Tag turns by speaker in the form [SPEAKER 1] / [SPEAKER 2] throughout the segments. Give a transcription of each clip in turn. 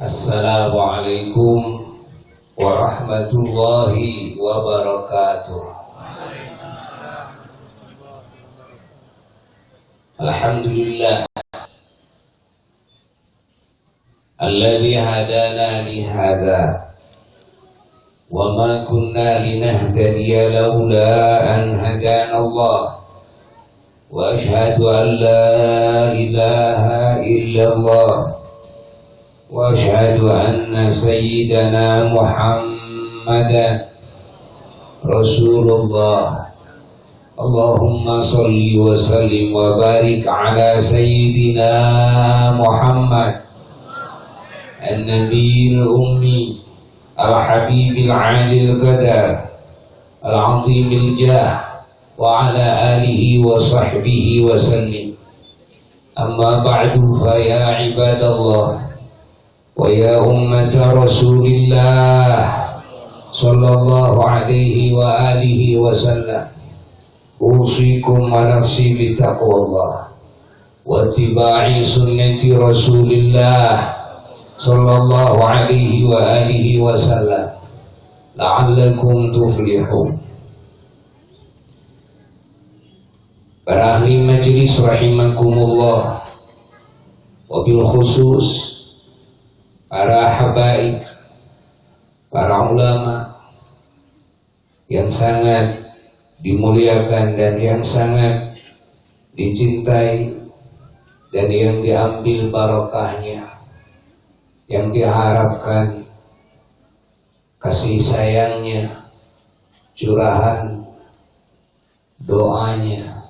[SPEAKER 1] Assalamualaikum warahmatullahi wabarakatuh. Alhamdulillah alladzi hadana li hadza wa ma kunna linahtadiya laula an hadana Allah wa ashhadu an la ilaha illallah wa ashhadu anna sayyidana Muhammadan Rasulullah. Allahumma salli wa sallim wa barik ala sayyidina Muhammad an-nabiyil ummi al-habibil alil qadar al-azimil jah wa ala alihi wa sahbihi wa sallim. Amma ba'du, fa ya ibadallah wa ya ummata Rasulillah sallallahu alaihi wa alihi wa sallam, usikum wa nafsi bitaqwallah wa ittiba'i sunnati Rasulillah sallallahu alaihi wa alihi wa sallam la'allakum tuflihun. Para ahli majlis rahimakumullah, wabil khusus para habaib, para ulama yang sangat dimuliakan dan yang sangat dicintai dan yang diambil barokahnya, yang diharapkan kasih sayangnya, curahan doanya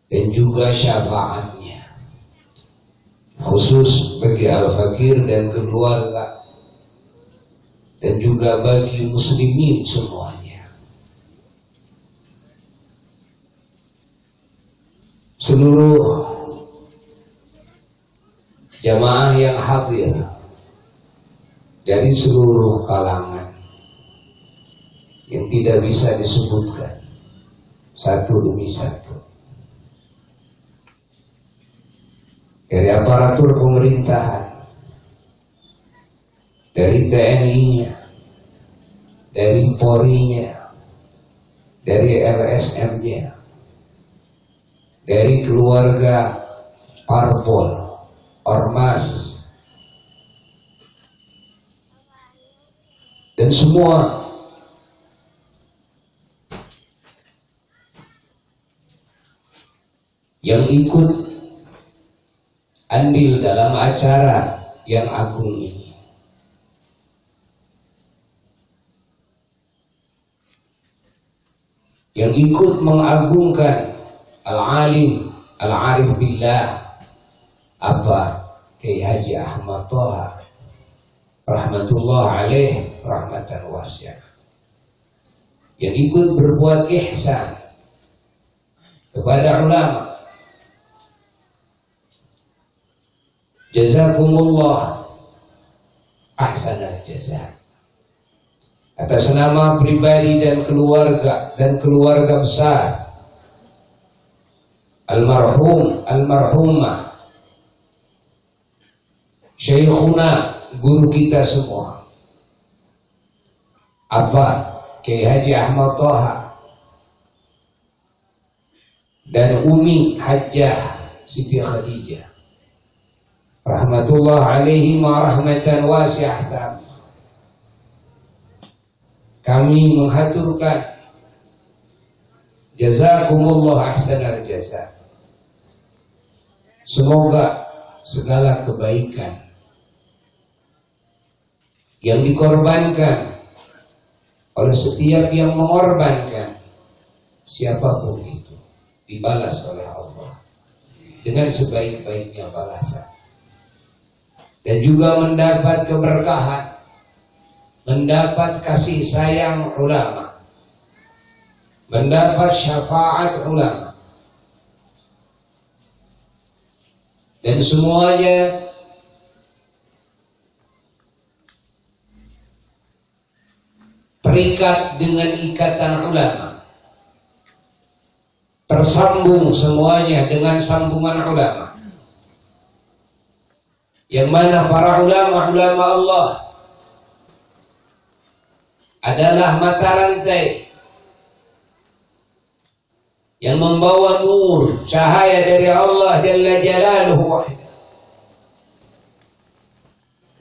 [SPEAKER 1] dan juga syafaatnya, khusus bagi al-fakir dan keluarga dan juga bagi muslimin semuanya. Seluruh jamaah yang hadir dari seluruh kalangan yang tidak bisa disebutkan satu demi satu, dari aparatur pemerintahan, dari TNI-nya, dari Polri-nya, dari LSM-nya, dari keluarga parpol, ormas, dan semua yang ikut andil dalam acara yang agung ini. Yang ikut mengagungkan al-alim, al-arif billah, apa Kiai Haji Ahmad Thaha rahmatullah alaih rahmatan wasi'ah, yang ikut berbuat ihsan kepada ulama. Jazakumullah ahsanal jazaa. Atas nama pribadi dan keluarga besar almarhum, almarhumah, syekhuna, guru kita semua, Abah Kiai Haji Ahmad Thaha dan Umi Hajjah Siti Khadijah rahmatullah alaihi wa rahmatan wasi'ah. Kami menghaturkan jazakumullah ahsanal jazaa. Semoga segala kebaikan yang dikorbankan oleh setiap yang mengorbankan, siapapun itu, dibalas oleh Allah dengan sebaik-baiknya balasan, dan juga mendapat keberkahan, mendapat kasih sayang ulama, mendapat syafaat ulama, dan semuanya terikat dengan ikatan ulama, tersambung semuanya dengan sambungan ulama. yang mana para ulama-ulama Allah adalah mata rantai yang membawa nur, cahaya dari Allah Jalla Jalaluhu wahda.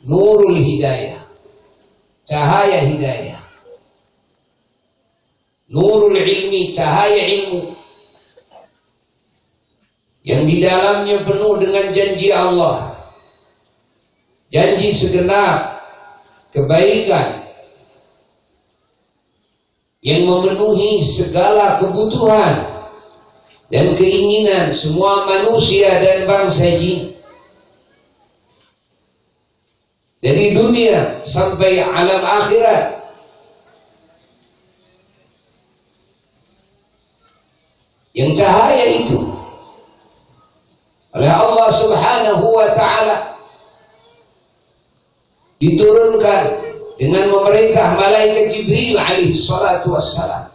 [SPEAKER 1] Nurul hidayah, cahaya hidayah. Nurul ilmi, cahaya ilmu, yang di dalamnya penuh dengan janji Allah, janji segenap kebaikan yang memenuhi segala kebutuhan dan keinginan semua manusia dan bangsa jin, dari dunia sampai alam akhirat. Yang cahaya itu oleh Allah Subhanahu wa ta'ala diturunkan dengan memerintah malaikat Jibril alaihi salatu wassalam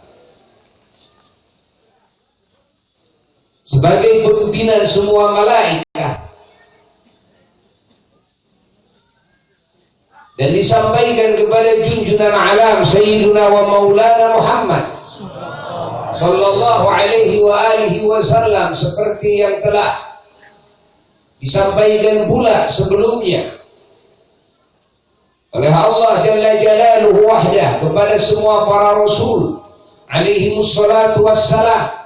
[SPEAKER 1] sebagai pimpinan semua malaikat, dan disampaikan kepada junjungan alam Sayyiduna wa Maulana Muhammad sallallahu alaihi wa alihi wasallam, seperti yang telah disampaikan pula sebelumnya oleh Allah Jalla Jalaluhu wahdah kepada semua para rasul alaihi wassalatu wassalam.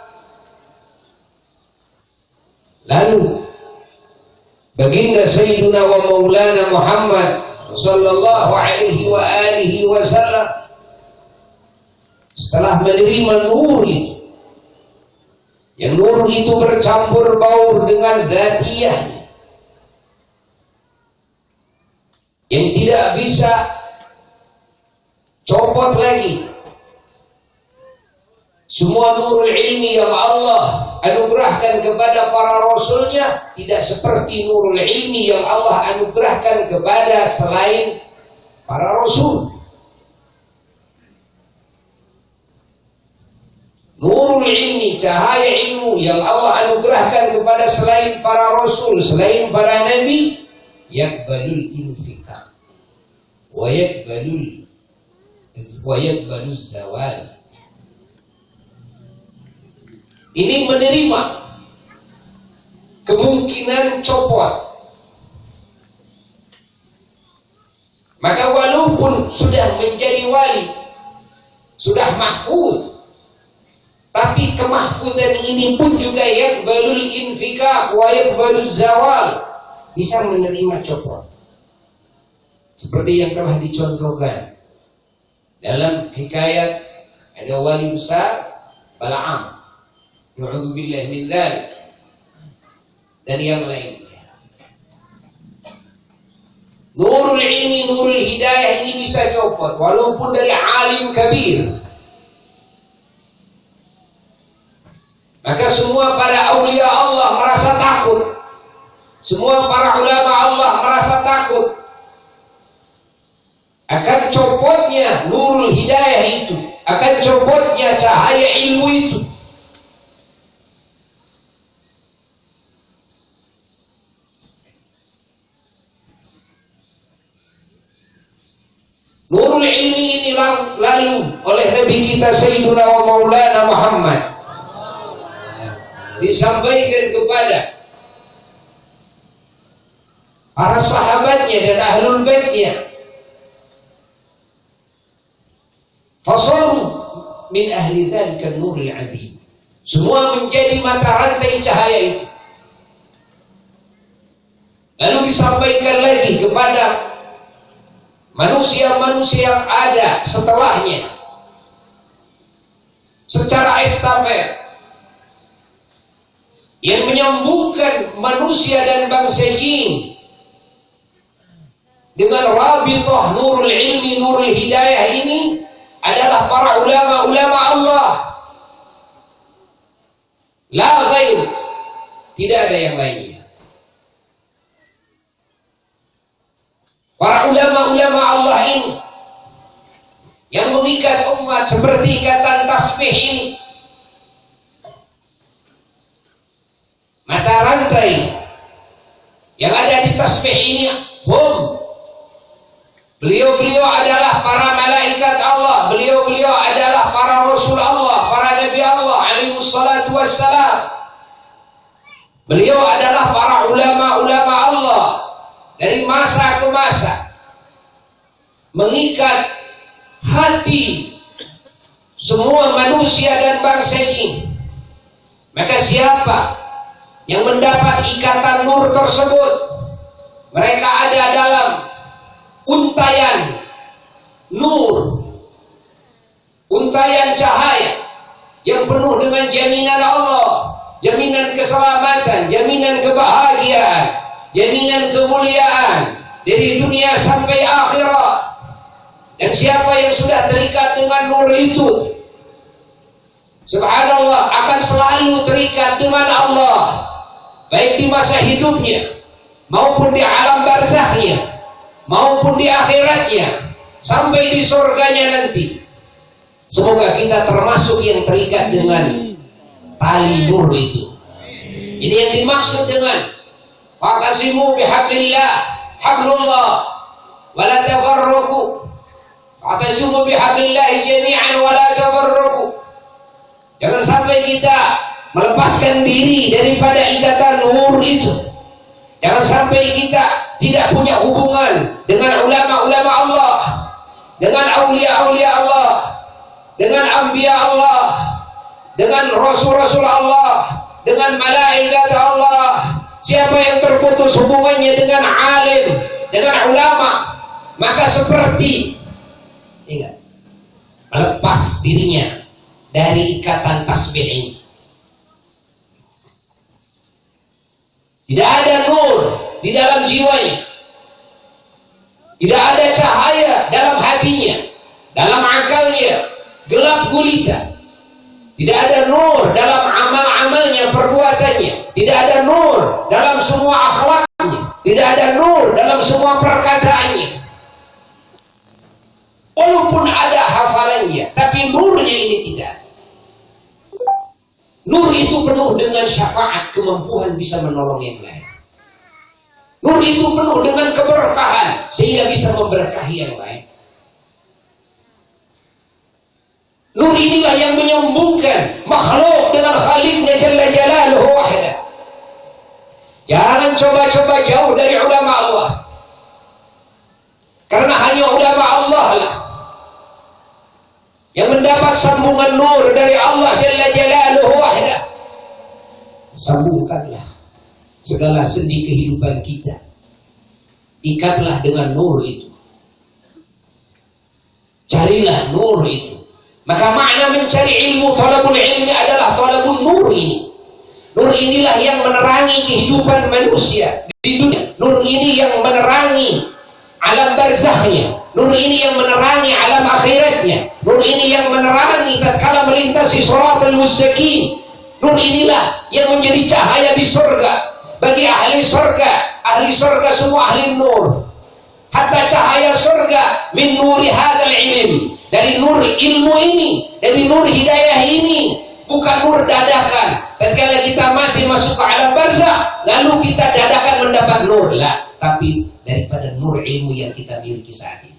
[SPEAKER 1] Lalu baginda Sayyiduna wa Maulana Muhammad sallallahu alaihi wa alihi wasallam setelah menerima nur itu, yang nur itu bercampur baur dengan zatiyah yang tidak bisa copot lagi. Semua nurul ilmi yang Allah anugerahkan kepada para rasulnya tidak seperti nurul ilmi yang Allah anugerahkan kepada selain para rasul. Nurul ilmi, cahaya ilmu yang Allah anugerahkan kepada selain para rasul, selain para nabi, yakbalul infika wa yakbalul zawal. Ini menerima kemungkinan copot. Maka walaupun sudah menjadi wali, sudah mahfuz, tapi kemahfuzan ini pun juga yakbalul infika wa yakbaluz zawal, bisa menerima copot. Seperti yang telah dicontohkan dalam hikayat ada wali besar Bala'am, na'udzubillah min dzalik, dan yang lainnya. Nurul ilmi, nurul hidayah ini bisa copot walaupun dari alim kabir. Maka semua para aulia Allah merasa takut, semua para ulama Allah merasa takut akan copotnya nurul hidayah itu, akan copotnya cahaya ilmu itu. Nurul ilmi ini lalu oleh Nabi kita Sayyiduna wa Maulana Muhammad disampaikan kepada para sahabatnya dan ahlul baitnya. Fasaru min ahli dzalika an-nuril 'adzim. Semua menjadi mata rantai cahaya itu. Lalu disampaikan lagi kepada manusia-manusia yang ada setelahnya secara estafet, yang menyambungkan manusia dan bangsa jin dengan rabithah nurul ilmi, nurul hidayah ini adalah para ulama-ulama Allah, la ghair, tidak ada yang lainnya. Para ulama-ulama Allah ini yang mengikat umat seperti ikatan tasbih ini, mata rantai Yang ada di tasbih ini beliau-beliau adalah para malaikat Allah, beliau-beliau adalah para rasul Allah, para nabi Allah alaihi wassalatu wassalam. Beliau adalah para ulama-ulama Allah dari masa ke masa, mengikat hati semua manusia dan bangsa ini. Maka siapa yang mendapat ikatan nur tersebut, mereka ada dalam untayan nur, untayan cahaya yang penuh dengan jaminan Allah, jaminan keselamatan, jaminan kebahagiaan, jaminan kemuliaan dari dunia sampai akhirat. Dan siapa yang sudah terikat dengan nur itu, subhanallah, akan selalu terikat dengan Allah, baik di masa hidupnya maupun di alam barzakhnya maupun di akhiratnya sampai di surganya nanti. Semoga kita termasuk yang terikat dengan tali nur itu. Ini yang dimaksud dengan waqasimu bihablillah, hablullah, wala tafarraqu. Waqasimu bihablillah jami'an wala tafarraqu. Jangan sampai kita melepaskan diri daripada ikatan nur itu. Jangan sampai kita tidak punya hubungan dengan ulama-ulama Allah, dengan aulia-aulia Allah, dengan anbiya Allah, dengan rasul-rasul Allah, dengan malaikat Allah. Siapa yang terputus hubungannya dengan alim, dengan ulama, maka seperti melepas dirinya dari ikatan tasbih ini. Tidak ada nur di dalam jiwanya, tidak ada cahaya dalam hatinya, dalam akalnya gelap gulita. Tidak ada nur dalam amal-amalnya, perbuatannya. Tidak ada nur dalam semua akhlaknya. Tidak ada nur dalam semua perkataannya. Walaupun ada hafalannya, tapi nurnya ini tidak. Nur itu penuh dengan syafaat, kemampuan bisa menolong yang lain. Nur itu penuh dengan keberkahan, sehingga bisa memberkahi yang lain. Nur inilah yang menyambungkan makhluk dengan Khaliknya Jalla Jalaluhu wahda. Jangan coba-coba jauh dari ulama Allah, karena hanya ulama Allah lah yang mendapat sambungan nur dari Allah Jalla Jalaluhu wahda. Sambungkanlah segala sendi kehidupan kita, ikatlah dengan nur itu, carilah nur itu. Maka makna mencari ilmu, talabul ilmi adalah talabul nur ini. Nur inilah yang menerangi kehidupan manusia di dunia. Nur ini yang menerangi alam barzakhnya. Nur ini yang menerangi alam akhiratnya. Nur ini yang menerangi tatkala melintasi shiratal mustaqim. Nur inilah yang menjadi cahaya di surga bagi ahli surga. Ahli surga semua ahli nur. Hatta cahaya surga min nuri hadzal ilm. Dari nur ilmu ini, dari nur hidayah ini, bukan nur dadakan. Tatkala kita mati masuk ke alam barzakh, lalu kita dadakan mendapat nur lah. Tapi daripada nur ilmu yang kita miliki saat ini,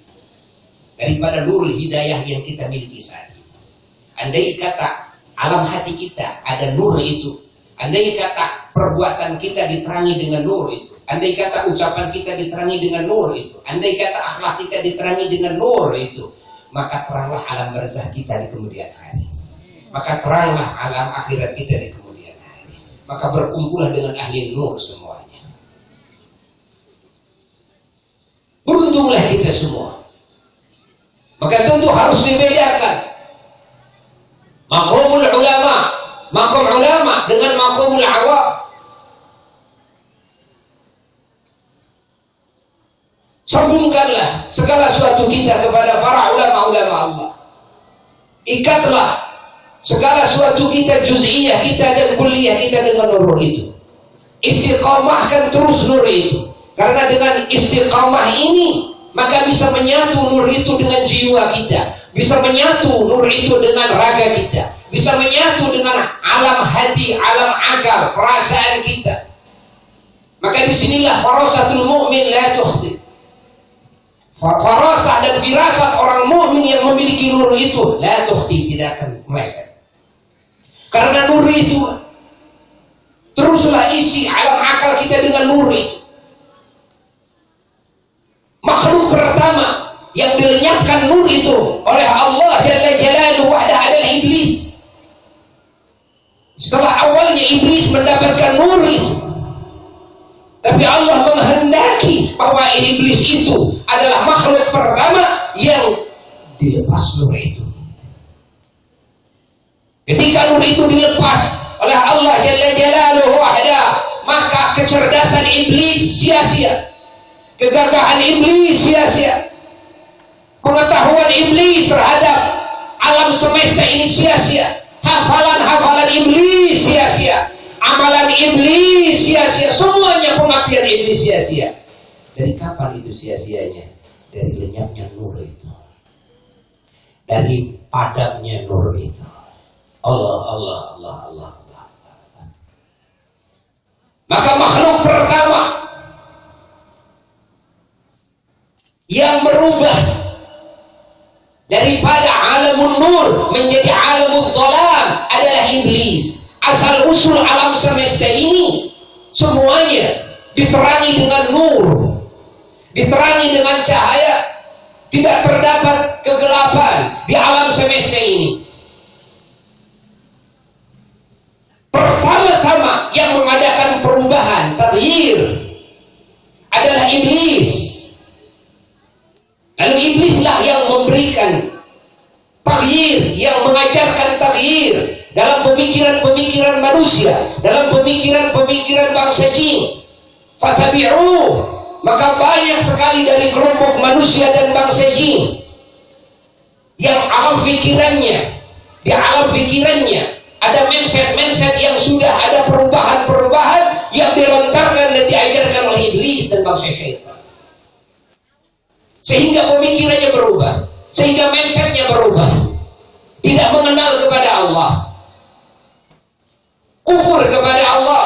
[SPEAKER 1] daripada nur hidayah yang kita miliki saat ini. Andai kata alam hati kita ada nur itu, andai kata perbuatan kita diterangi dengan nur itu, andai kata ucapan kita diterangi dengan nur itu, andai kata akhlak kita diterangi dengan nur itu, maka teranglah alam barzakh kita di kemudian hari. Maka teranglah alam akhirat kita di kemudian hari. Maka berkumpullah dengan ahli nur semuanya. Beruntunglah kita semua. Maka tentu harus dibedakan maqamul ulama, maqam ulama dengan maqamul awam. Sambungkanlah segala sesuatu kita kepada para ulama-ulama Allah. Ikatlah segala sesuatu kita, juz'iyah kita dan kulliyah kita dengan nur itu. Istiqamahkan terus nur itu. Karena dengan istiqamah ini, maka bisa menyatu nur itu dengan jiwa kita. Bisa menyatu nur itu dengan raga kita. Bisa menyatu dengan alam hati, alam akal, perasaan kita. Maka disinilah farasatul mu'min la tukhti. Farasah dan firasat orang mukmin yang memiliki nur itu la tukhti, tidak akan meleset. Karena nur itu teruslah isi alam akal kita dengan nur itu. Makhluk pertama yang dilenyapkan nur itu oleh Allah Jalla Jalaluhu adalah iblis. Setelah awalnya iblis mendapatkan nur itu, tapi Allah menghendaki bahwa iblis itu adalah makhluk pertama yang dilepas nur itu. Ketika nur itu dilepas oleh Allah Jalla Jalaluhu wahda, maka kecerdasan iblis sia-sia, kegagahan iblis sia-sia, pengetahuan iblis terhadap alam semesta ini sia-sia, hafalan-hafalan iblis sia-sia, amalan iblis sia-sia, semuanya pengabdian iblis sia-sia. Dari kapan itu sia-sianya? Dari lenyapnya nur itu, dari padamnya nur itu. Allah. Maka makhluk pertama yang berubah daripada alamun nur menjadi alamun dhalam adalah iblis. Asal usul alam semesta ini semuanya diterangi dengan nur, diterangi dengan cahaya, tidak terdapat kegelapan di alam semesta ini. Pertama-tama yang mengadakan perubahan, taghyir, adalah iblis. Lalu iblislah yang memberikan taghyir, yang mengajarkan taghyir dalam pemikiran-pemikiran manusia, dalam pemikiran-pemikiran bangsa jin. Fatabi'u, maka banyak sekali dari kelompok manusia dan bangsa jin yang alam pikirannya, di alam pikirannya ada mindset-mindset yang sudah ada perubahan-perubahan yang dilontarkan dan diajarkan oleh iblis dan bangsa syaitan. Sehingga pemikirannya berubah, sehingga mindsetnya berubah, tidak mengenal kepada Allah, kufur kepada Allah,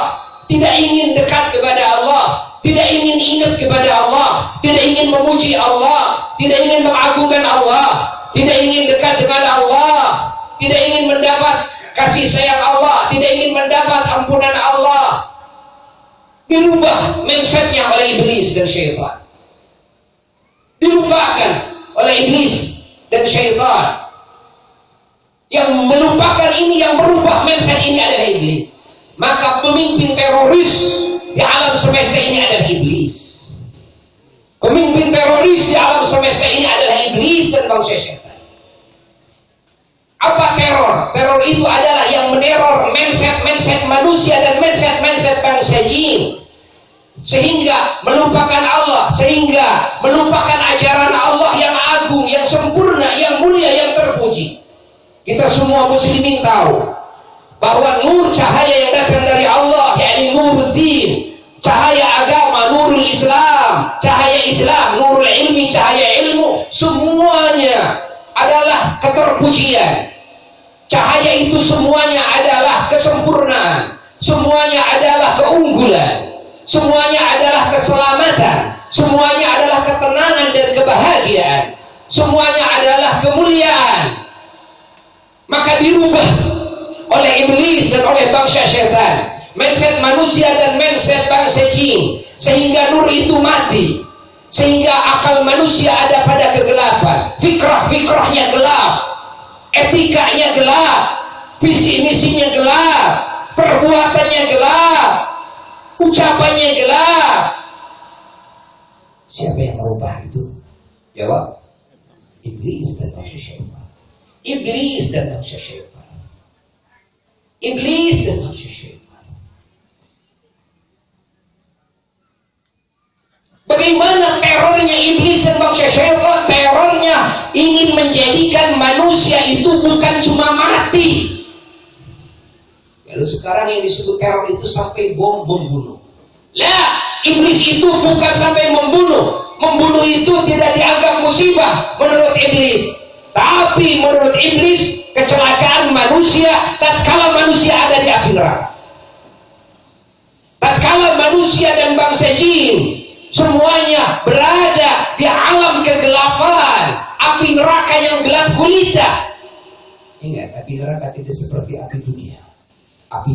[SPEAKER 1] tidak ingin dekat kepada Allah, tidak ingin ingat kepada Allah, tidak ingin memuji Allah, tidak ingin mengagungkan Allah, tidak ingin dekat kepada Allah, tidak ingin mendapat kasih sayang Allah, tidak ingin mendapat ampunan Allah. Dirubah mindsetnya oleh iblis dan syaitan, dilupakan oleh iblis dan syaitan. Yang melupakan ini, yang merubah mindset ini adalah iblis. Maka pemimpin teroris di alam semesta ini adalah iblis. Pemimpin teroris di alam semesta ini adalah iblis dan bangsa syaitan. Apa teror? Teror itu adalah yang meneror mindset manusia dan mindset bangsa jin, sehingga melupakan Allah, sehingga melupakan ajaran Allah yang agung, yang sempurna, yang mulia, yang terpuji. Kita semua muslimin tahu bahwa nur cahaya yang datang dari Allah, yakni nuruddin, cahaya agama, nurul Islam, cahaya Islam, nurul ilmi, cahaya ilmu, semuanya adalah keterpujian. Cahaya itu semuanya adalah kesempurnaan, semuanya adalah keunggulan, semuanya adalah keselamatan, semuanya adalah ketenangan dan kebahagiaan, semuanya adalah kemuliaan. Maka dirubah oleh iblis dan oleh bangsa syaitan mindset manusia dan mindset bangsa jin, sehingga nur itu mati, sehingga akal manusia ada pada kegelapan, fikrah-fikrahnya gelap, etikanya gelap, visi misinya gelap, perbuatannya gelap, ucapannya gelap. Siapa yang merubah itu? Jawab, iblis dan bangsa syaitan. Iblis dan bangsa syaitan. Iblis dan bangsa syaitan. Bagaimana terornya iblis dan bangsa syaitan? Terornya ingin menjadikan manusia itu bukan cuma mati. Lalu sekarang yang disebut teror itu sampai bom membunuh. Lah, iblis itu bukan sampai membunuh. Membunuh itu tidak dianggap musibah menurut iblis. Tapi menurut iblis, kecelakaan manusia tatkala manusia ada di api neraka. Tatkala manusia dan bangsa jin semuanya berada di alam kegelapan, api neraka yang gelap gulita. Ingat, api neraka tidak seperti api dunia. Api